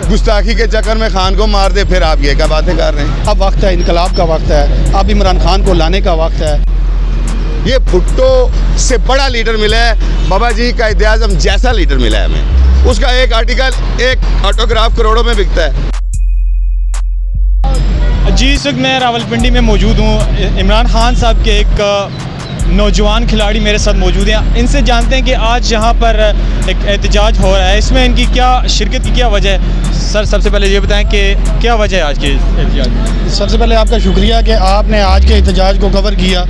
गुस्ताखी के चक्कर में खान को मार दे, फिर आप ये क्या बातें कर रहे हैं? अब वक्त है, इनकलाब का वक्त है, अब इमरान खान को लाने का वक्त है। ये भुट्टो से बड़ा लीडर मिला है, बाबा जी का इतिहास जैसा लीडर मिला है हमें। उसका एक आर्टिकल, एक ऑटोग्राफ करोड़ों में बिकता है। जी, इस वक्त मैं रावलपिंडी में मौजूद हूँ। इमरान खान साहब के एक नौजवान खिलाड़ी मेरे साथ मौजूद हैं। इनसे जानते हैं कि आज यहाँ पर एक एहतजाज हो रहा है, इसमें इनकी क्या शिरकत की क्या वजह है। सर, सबसे पहले ये बताएं कि क्या वजह है आज के एहतजाज। सबसे पहले आपका शुक्रिया कि आपने आज के एहतजाज को कवर किया।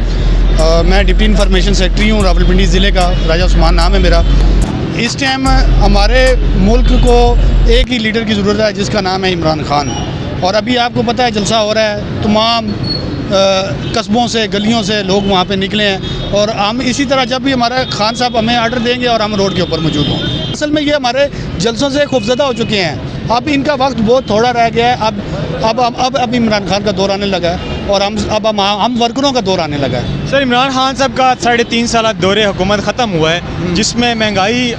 मैं डिप्टी इंफॉर्मेशन सेक्रेटरी हूँ रावलपिंडी ज़िले का, राजा उस्मान नाम है मेरा। इस टाइम हमारे मुल्क को एक ही लीडर की ज़रूरत है जिसका नाम है इमरान खान। और अभी आपको पता है जलसा हो रहा है, तमाम कस्बों से गलियों से लोग वहाँ पे निकले हैं। और हम इसी तरह जब भी हमारा खान साहब हमें आर्डर देंगे और हम रोड के ऊपर मौजूद हों। असल में ये हमारे जलसों से खौफजदा हो चुके हैं। अब इनका वक्त बहुत थोड़ा रह गया है। अब इमरान खान का दौर आने लगा है और हम वर्करों का दौर आने लगा है। सर, इमरान खान साहब का 3.5 साल दौरे हुकूमत ख़त्म हुआ है, जिसमें महंगाई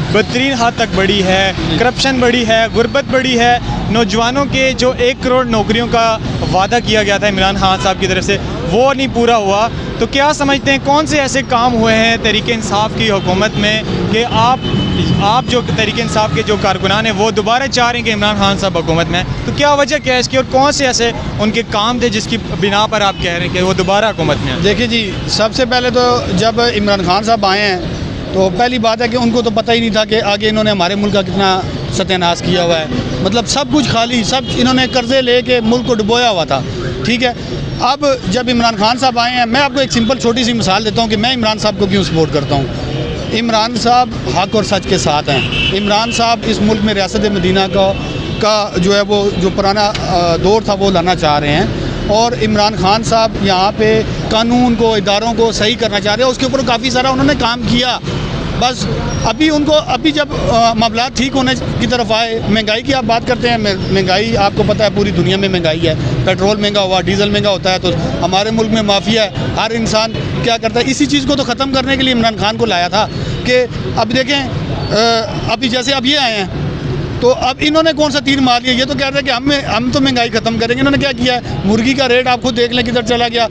बदतरीन हद तक बढ़ी है, करप्शन बढ़ी है, गुर्बत बढ़ी है। नौजवानों के जो 1 करोड़ नौकरियों का वादा किया गया था इमरान खान साहब की तरफ से, वो नहीं पूरा हुआ। तो क्या समझते हैं कौन से ऐसे काम हुए हैं तहरीक इंसाफ की हुकूमत में कि आप जो तहरीक इंसाफ के जो कारकुनान हैं वो दोबारा चाह रहे हैं कि इमरान खान साहब हुकूमत में, तो क्या वजह क्या है इसकी और कौन से ऐसे उनके काम थे जिसकी बिना पर आप कह रहे हैं कि वो दोबारा हुकूमत में? देखिए जी, सबसे पहले तो जब इमरान खान साहब आए हैं तो पहली बात है कि उनको तो पता ही नहीं था कि आगे इन्होंने हमारे मुल्क का कितना सत्यानाश किया हुआ है। मतलब सब कुछ खाली, सब इन्होंने कर्जे लेके मुल्क को डुबोया हुआ था। ठीक है, अब जब इमरान खान साहब आए हैं, मैं आपको एक सिंपल छोटी सी मिसाल देता हूँ कि मैं इमरान साहब को क्यों सपोर्ट करता हूँ। इमरान साहब हक और सच के साथ हैं। इमरान साहब इस मुल्क में रियासत मदीना का जो है वो जो पुराना दौर था वो लाना चाह रहे हैं। और इमरान खान साहब यहाँ पे कानून को, इदारों को सही करना चाह रहे हैं। उसके ऊपर काफ़ी सारा उन्होंने काम किया। बस अभी जब मामला ठीक होने की तरफ आए, महंगाई की आप बात करते हैं, महंगाई आपको पता है पूरी दुनिया में महंगाई है। पेट्रोल महंगा हुआ, डीजल महंगा होता है, तो हमारे मुल्क में माफिया है। हर इंसान क्या करता है, इसी चीज़ को तो ख़त्म करने के लिए इमरान खान को लाया था कि अब देखें, अभी जैसे अब ये आए हैं तो अब इन्होंने कौन सा तीर मार लिया। ये तो कह रहे हैं कि हम तो महंगाई ख़त्म करेंगे। इन्होंने क्या किया है, मुर्गी का रेट आप खुद देख लें किधर चला गया,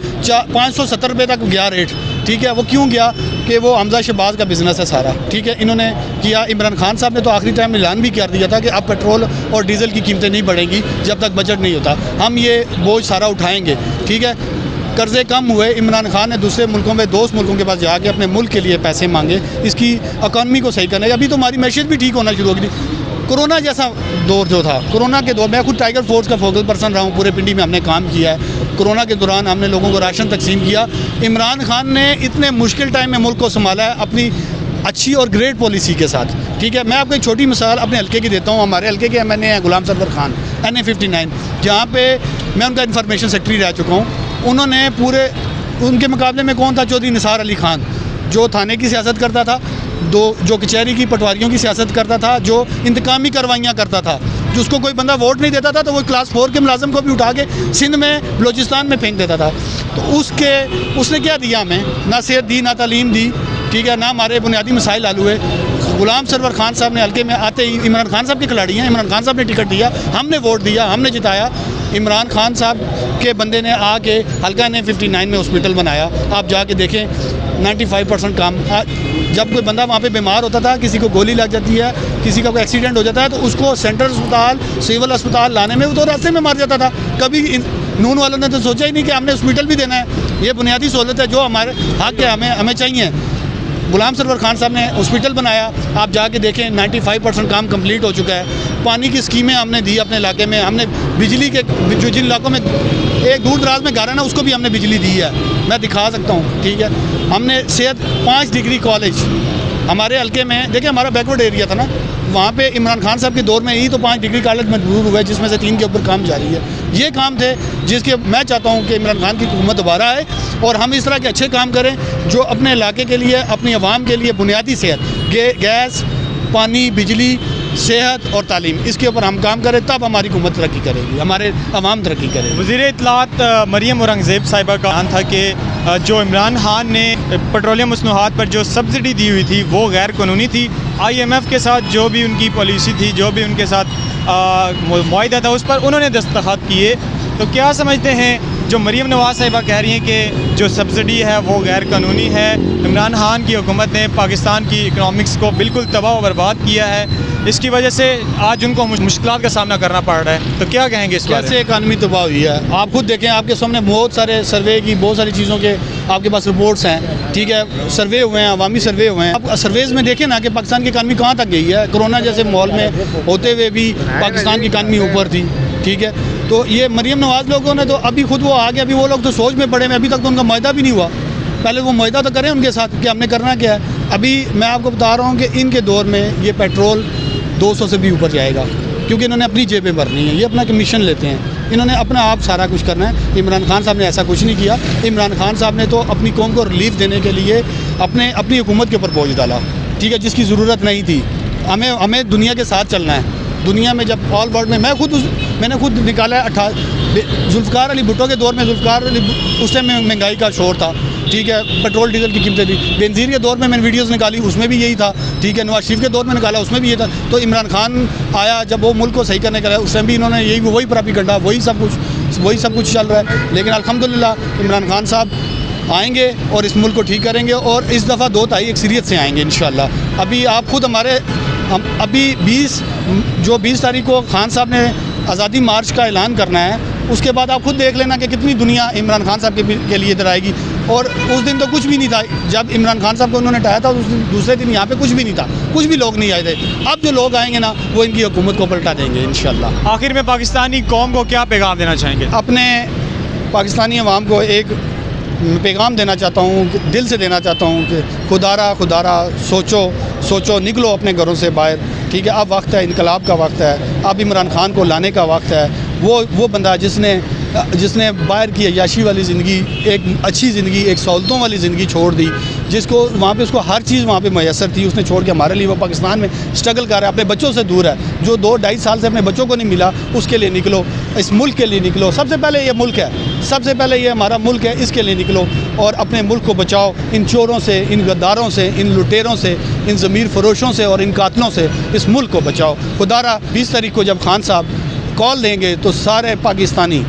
570 रुपये तक गया रेट। ठीक है, वो क्यों गया कि वो हमजा शहबाज का बिज़नेस है सारा। ठीक है, इन्होंने किया। इमरान खान साहब ने तो आखिरी टाइम में ऐलान भी कर दिया था कि अब पेट्रोल और डीजल की कीमतें नहीं बढ़ेंगी जब तक बजट नहीं होता, हम ये बोझ सारा उठाएँगे। ठीक है, कर्ज़े कम हुए। इमरान खान ने दूसरे मुल्कों में, दोस्त मुल्कों के पास जाके अपने मुल्क के लिए पैसे मांगे इसकी इकॉनमी को सही करने। अभी तो हमारी मैशियत भी ठीक होना शुरू हो गई। कोरोना जैसा दौर जो था, कोरोना के दौर, मैं खुद टाइगर फोर्स का फोकल पर्सन रहा हूँ, पूरे पिंडी में हमने काम किया है। कोरोना के दौरान हमने लोगों को राशन तकसीम किया। इमरान खान ने इतने मुश्किल टाइम में मुल्क को संभाला है अपनी अच्छी और ग्रेट पॉलिसी के साथ। ठीक है, मैं आपको एक छोटी मिसाल अपने हल्के की देता हूँ। हमारे हल्के के MNA हैं गुलाम सरवर खान, NA59, जहाँ पे मैं उनका इंफॉर्मेशन सेक्रेटरी रह चुका हूँ। उन्होंने पूरे, उनके मुकाबले में कौन था, चौधरी निसार अली खान, जो थाने की सियासत करता था, जो कचहरी की पटवारियों की सियासत करता था, जो इंतकामी कार्रवाइयाँ करता था, जिसको कोई बंदा वोट नहीं देता था तो वो क्लास 4 के मुलाजिम को भी उठा के सिंध में, बलोचिस्तान में फेंक देता था। तो उसने क्या दिया हमें, ना सेहत दी, ना तालीम दी। ठीक है, ना हमारे बुनियादी मसाइल हल हुए। गुलाम सरवर खान साहब ने हल्के में आते ही, इमरान खान साहब के खिलाड़ी हैं, इमरान खान साहब ने टिकट दिया, हमने वोट दिया, हमने जिताया। इमरान खान साहब के बंदे ने आके हल्का NA59 में हॉस्पिटल बनाया। आप जाके देखें, 95% काम। जब कोई बंदा वहाँ पे बीमार होता था, किसी को गोली लग जाती है, किसी का कोई एक्सीडेंट हो जाता है, तो उसको सेंट्रल अस्पताल, सिविल अस्पताल लाने में वो तो रास्ते में मार जाता था। कभी नून वालों ने तो सोचा ही नहीं कि हमने हॉस्पिटल भी देना है। ये बुनियादी सहूलत है जो हमारे हक है, हमें चाहिए। गुलाम सरवर खान साहब ने हॉस्पिटल बनाया। आप जाके देखें, 95% काम कंप्लीट हो चुका है। पानी की स्कीमें हमने दी अपने इलाके में। हमने बिजली के, जो जिन इलाकों में एक दूर दराज में घर है ना, उसको भी हमने बिजली दी है, मैं दिखा सकता हूँ। ठीक है, हमने सेहत 5 डिग्री कॉलेज हमारे हल्के में, देखिए हमारा बैकवर्ड एरिया था ना, वहाँ पे इमरान खान साहब के दौर में ही तो 5 डिग्री कॉलेज मंजूर हुए, जिसमें से 3 के ऊपर काम जारी है। ये काम थे जिसके मैं चाहता हूँ कि इमरान खान की हुकूमत दोबारा आए और हम इस तरह के अच्छे काम करें जो अपने इलाके के लिए, अपनी आवाम के लिए बुनियादी सेहत, गैस, पानी, बिजली, सेहत और तालीम, इसके ऊपर हम काम करें, तब हमारी हुकूमत तरक्की करेगी, हमारे अवाम तरक्की करेगी। वज़ीर इत्तलात मरियम औरंगज़ेब साहिबा का बयान था कि जो इमरान खान ने पेट्रोलियम मसनूआत पर जो सब्सिडी दी हुई थी वो गैर कानूनी थी IMF के साथ जो भी उनकी पॉलिसी थी, जो भी उनके साथ मुआहिदा था, उस पर उन्होंने दस्तखत किए। तो क्या समझते हैं जो मरीम नवाज़ साहिबा कह रही हैं कि जो सब्सिडी है वो गैर कानूनी है, इमरान खान की हुकूमत ने पाकिस्तान की इकनॉमिक्स को बिल्कुल तबाह व बर्बाद किया है, इसकी वजह से आज उनको मुश्किलात का सामना करना पड़ रहा है, तो क्या कहेंगे इस बारे में? कैसे इकानमी तबाह हुई है आप खुद देखें, आपके सामने बहुत सारे सर्वे की बहुत सारी चीज़ों के आपके पास रिपोर्ट्स हैं, ठीक है, सर्वे हुए हैं, अवामी सर्वे हुए हैं। आप सर्वेज में देखें ना कि पाकिस्तान की इकानमी कहाँ तक गई है। कोरोना जैसे माहौल में होते हुए भी पाकिस्तान की इकानमी ऊपर थी, ठीक है। तो ये मरीम नवाज़ लोगों ने तो अभी खुद वो आ गया, अभी वो लोग तो सोच में पड़े हैं, अभी तक तो उनका मुआहदा भी नहीं हुआ। पहले वो मुआहदा तो करें उनके साथ कि हमने करना क्या है। अभी मैं आपको बता रहा हूँ कि इनके दौर में ये पेट्रोल 200 से भी ऊपर जाएगा, क्योंकि इन्होंने अपनी जेबें भरनी है, ये अपना कमीशन लेते हैं, इन्होंने अपना आप सारा कुछ करना है। इमरान खान साहब ने ऐसा कुछ नहीं किया। इमरान खान साहब ने तो अपनी कौम को रिलीफ देने के लिए अपनी हुकूमत के ऊपर बोझ डाला, ठीक है, जिसकी ज़रूरत नहीं थी। हमें दुनिया के साथ चलना है। दुनिया में जब ऑल वर्ल्ड में मैंने खुद निकाला है जुल्फ़िकार अली भुट्टो के दौर में, जुल्फ़िकार अली उस टाइम में महंगाई का शोर था, ठीक है, पेट्रोल डीजल की कीमतें थी। बेनज़ीर के दौर में मैंने वीडियोस निकाली, उसमें भी यही था, ठीक है। नवाज शरीफ के दौर में निकाला, उसमें भी यही था। तो इमरान खान आया जब वो मुल्क को सही करने का, उस टाइम भी इन्होंने वही प्रोपेगेंडा, वही सब कुछ चल रहा है। लेकिन अल्हम्दुलिल्लाह इमरान खान साहब आएंगे और इस मुल्क को ठीक करेंगे, और इस दफ़ा 2 तारीख अक्सरियत से आएंगे इंशाअल्लाह। अभी आप खुद अभी 20 तारीख को खान साहब ने आज़ादी मार्च का ऐलान करना है, उसके बाद आप खुद देख लेना कि कितनी दुनिया इमरान खान साहब के लिए इधर आएगी। और उस दिन तो कुछ भी नहीं था, जब इमरान खान साहब को उन्होंने हटाया था उस दूसरे दिन यहाँ पे कुछ भी नहीं था, कुछ भी लोग नहीं आए थे। अब जो लोग आएंगे ना वो इनकी हुकूमत को पलटा देंगे इंशाअल्लाह। आखिर में पाकिस्तानी कौम को क्या पैगाम देना चाहेंगे? अपने पाकिस्तानी अवाम को एक पैगाम देना चाहता हूँ, दिल से देना चाहता हूँ कि खुदारा सोचो, निकलो अपने घरों से बाहर, ठीक है। अब वक्त है, इनकलाब का वक्त है, अब इमरान खान को लाने का वक्त है। वो बंदा जिसने बाहर की अय्याशी वाली ज़िंदगी, एक अच्छी ज़िंदगी, एक सहूलतों वाली ज़िंदगी छोड़ दी, जिसको वहाँ पे उसको हर चीज़ वहाँ पे मैसर थी, उसने छोड़ के हमारे लिए वो पाकिस्तान में स्ट्रगल कर रहा है, अपने बच्चों से दूर है। जो 2-2.5 साल से अपने बच्चों को नहीं मिला, उसके लिए निकलो, इस मुल्क के लिए निकलो। सबसे पहले ये मुल्क है, सबसे पहले ये हमारा मुल्क है, इसके लिए निकलो और अपने मुल्क को बचाओ इन चोरों से, इन गद्दारों से, इन लुटेरों से, इन ज़मीर फरोशों से और इन कातलों से इस मुल्क को बचाओ। खुदारा 20 तारीख को जब खान साहब कॉल देंगे तो सारे पाकिस्तानी,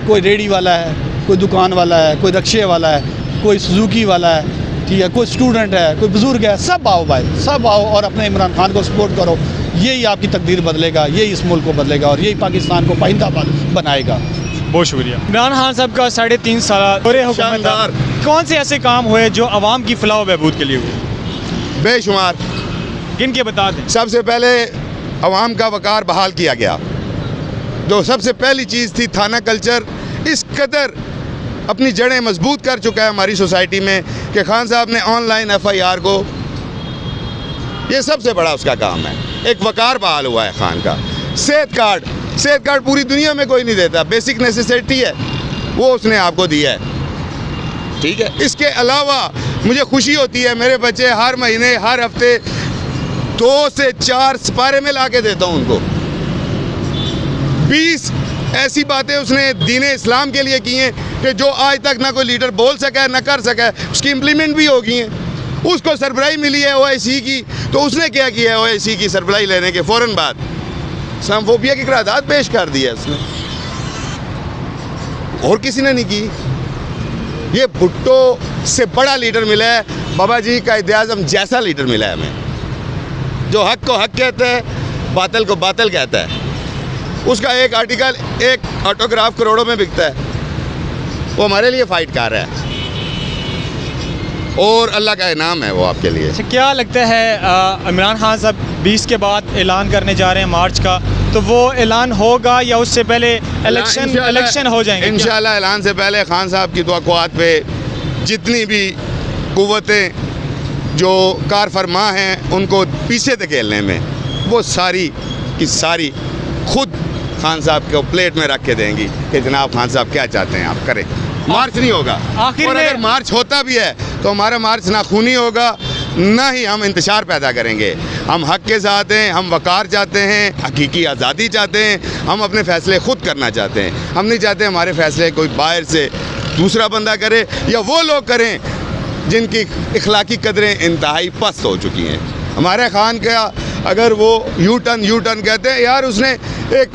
कोई रेडी वाला है, कोई दुकान वाला है, कोई रक्शे वाला है, कोई सुजुकी वाला है, ठीक है, कोई स्टूडेंट है, कोई बुज़ुर्ग है, सब आओ भाई, सब आओ और अपने इमरान खान को सपोर्ट करो। यही आपकी तकदीर बदलेगा, यही इस मुल्क को बदलेगा और यही पाकिस्तान को पाइंदा बनाएगा। बहुत शुक्रिया। इमरान खान साहब का 3.5 साल दौरे हुकूमत, कौन से ऐसे काम हुए जो आवाम की फलाह व बहबूद के लिए हुए? बेशुमार। किन के बता दें? सबसे पहले अवाम का वक़ार बहाल किया गया। जो सबसे पहली चीज़ थी, थाना कल्चर इस कदर अपनी जड़ें मजबूत कर चुका है हमारी सोसाइटी में कि खान साहब ने ऑनलाइन FIR को, ये सबसे बड़ा उसका काम है। एक वक़ार बहाल हुआ है खान का। सेहत कार्ड पूरी दुनिया में कोई नहीं देता, बेसिक नेसेसिटी है, वो उसने आपको दिया है, ठीक है। इसके अलावा मुझे खुशी होती है, मेरे बच्चे हर महीने हर हफ्ते 2 से 4 सिपारे में ला के देता हूँ उनको। 20 ऐसी बातें उसने दीन इस्लाम के लिए की हैं कि जो आज तक ना कोई लीडर बोल सका है ना कर सका है, उसकी इम्प्लीमेंट भी हो गई हैं। उसको सरबराही मिली है OIC की, तो उसने क्या किया है, OIC की सरबराही लेने के फ़ौरन बाद इस्लामोफोबिया की करारदाद पेश कर दी है उसने, और किसी ने नहीं की। ये भुट्टो से बड़ा लीडर मिला है, बाबा जी कायदे आज़म जैसा लीडर मिला है हमें, जो हक को हक कहता है, बातिल को बातिल कहता है। उसका एक आर्टिकल, एक ऑटोग्राफ करोड़ों में बिकता है, वो हमारे लिए फ़ाइट कर रहा है और अल्लाह का इनाम है वो आपके लिए। अच्छा, क्या लगता है इमरान खान साहब 20 के बाद ऐलान करने जा रहे हैं मार्च का, तो वो ऐलान होगा या उससे पहले इलेक्शन हो जाएंगे? इंशाअल्लाह ऐलान से पहले खान साहब की तवक्कुआत पे जितनी भी कुव्वतें जो कार फरमा हैं उनको पीछे धकेलने में, वो सारी की सारी खुद खान साहब को प्लेट में रख के देंगी कि जनाब खान साहब क्या चाहते हैं आप करें। मार्च नहीं होगा, आखिर और अगर मार्च होता भी है तो हमारा मार्च ना खूनी होगा, ना ही हम इंतशार पैदा करेंगे। हम हक के साथ हैं, हम वक़ार चाहते हैं, हकीकी आज़ादी चाहते हैं, हम अपने फ़ैसले ख़ुद करना चाहते हैं। हम नहीं चाहते हमारे फ़ैसले कोई बाहर से दूसरा बंदा करे या वो लोग करें जिनकी इखलाकी कदरें इंतहाई पस्त हो चुकी हैं। हमारे खान का अगर वो यू टर्न कहते हैं यार, उसने एक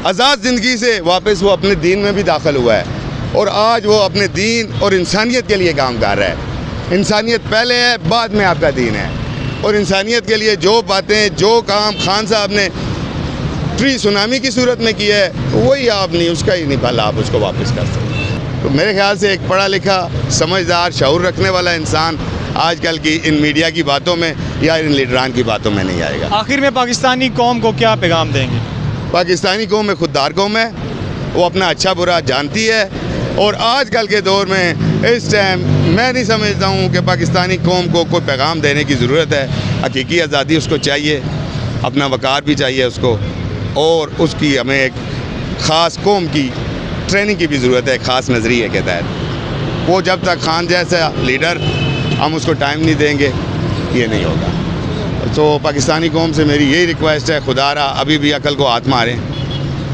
आज़ाद ज़िंदगी से वापस वो अपने दीन में भी दाखिल हुआ है और आज वो अपने दीन और इंसानियत के लिए काम कर रहा है। इंसानियत पहले है, बाद में आपका दीन है। और इंसानियत के लिए जो बातें, जो काम खान साहब ने प्री सुनामी की सूरत में किया है, वही आप नहीं, उसका ही नहीं फल आप उसको वापस कर सकते। तो मेरे ख्याल से एक पढ़ा लिखा, समझदार, शऊर रखने वाला इंसान आजकल की इन मीडिया की बातों में या इन लीडरान की बातों में नहीं आएगा। आखिर में पाकिस्तानी कौम को क्या पैगाम देंगे? पाकिस्तानी कौम में खुददार कौम है, वो अपना अच्छा बुरा जानती है और आजकल के दौर में इस टाइम मैं नहीं समझता हूँ कि पाकिस्तानी कौम को कोई पैगाम देने की ज़रूरत है। हकीकी आज़ादी उसको चाहिए, अपना वक़ार भी चाहिए उसको, और उसकी हमें एक ख़ास कौम की ट्रेनिंग की भी ज़रूरत है, ख़ास नज़रिए के तहत। वो जब तक खान जैसा लीडर हम उसको टाइम नहीं देंगे, ये नहीं होगा। तो पाकिस्तानी कौम से मेरी यही रिक्वेस्ट है, खुदारा अभी भी अकल को हाथ मारें,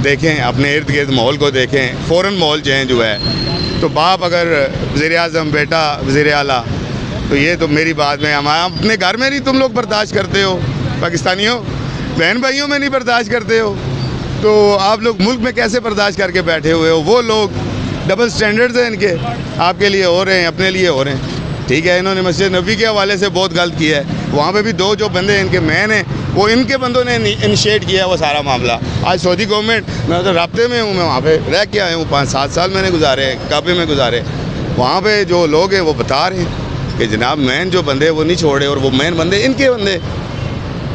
देखें अपने इर्द गिर्द माहौल को देखें, फ़ौरन माहौल चेंज हुआ है। तो बाप अगर वज़ीर-ए-आज़म, बेटा वज़ीर आला, तो ये तो मेरी बात में हम अपने घर में नहीं तुम लोग बर्दाश्त करते हो, पाकिस्तानियों बहन भाइयों में नहीं बर्दाश्त करते हो, तो आप लोग मुल्क में कैसे बर्दाश्त करके बैठे हुए हो? वो लोग डबल स्टैंडर्ड्स हैं इनके, आपके लिए हो रहे हैं, अपने लिए हो रहे हैं। ठीक है, इन्होंने मस्जिद नबी के हवाले से बहुत गलत किया है, वहाँ पे भी दो जो बंदे इनके मैन हैं, वो इनके बंदों ने इनिशिएट किया है वो सारा मामला। आज सऊदी गवर्नमेंट, मैं तो राब्ते में हूँ, मैं वहाँ पे रह के आया हूँ, 5-7 साल मैंने गुजारे काबे में गुजारे। वहाँ पे जो लोग हैं वो बता रहे हैं कि जनाब मैन जो बंदे वो नहीं छोड़े, और वो मैन बंदे इनके बंदे।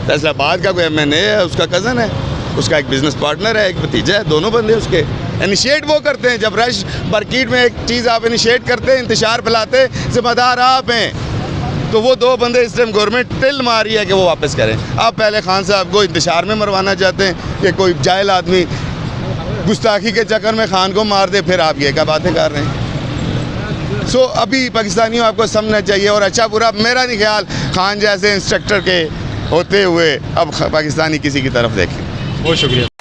फैसलाबाद का कोई MNA है, उसका कज़न है, उसका एक बिज़नेस पार्टनर है, एक भतीजा है, दोनों बंदे उसके। इनिशिएट वो करते हैं, जब रश मार्केट में एक चीज़ आप इनिशिएट करते हैं, इंतशार फैलाते, ज़िम्मेदार आप हैं। तो वो दो बंदे इस टाइम गवर्नमेंट टिल मार रही है कि वो वापस करें। आप पहले खान साहब को इंतशार में मरवाना चाहते हैं कि कोई जाहिल आदमी गुस्ताखी के चक्कर में खान को मार दे, फिर आप ये क्या बातें कर रहे हैं? अभी पाकिस्तानियों आपको समझना चाहिए, और अच्छा बुरा मेरा नहीं ख्याल खान जैसे इंस्ट्रक्टर के होते हुए अब पाकिस्तानी किसी की तरफ देखें। बहुत शुक्रिया।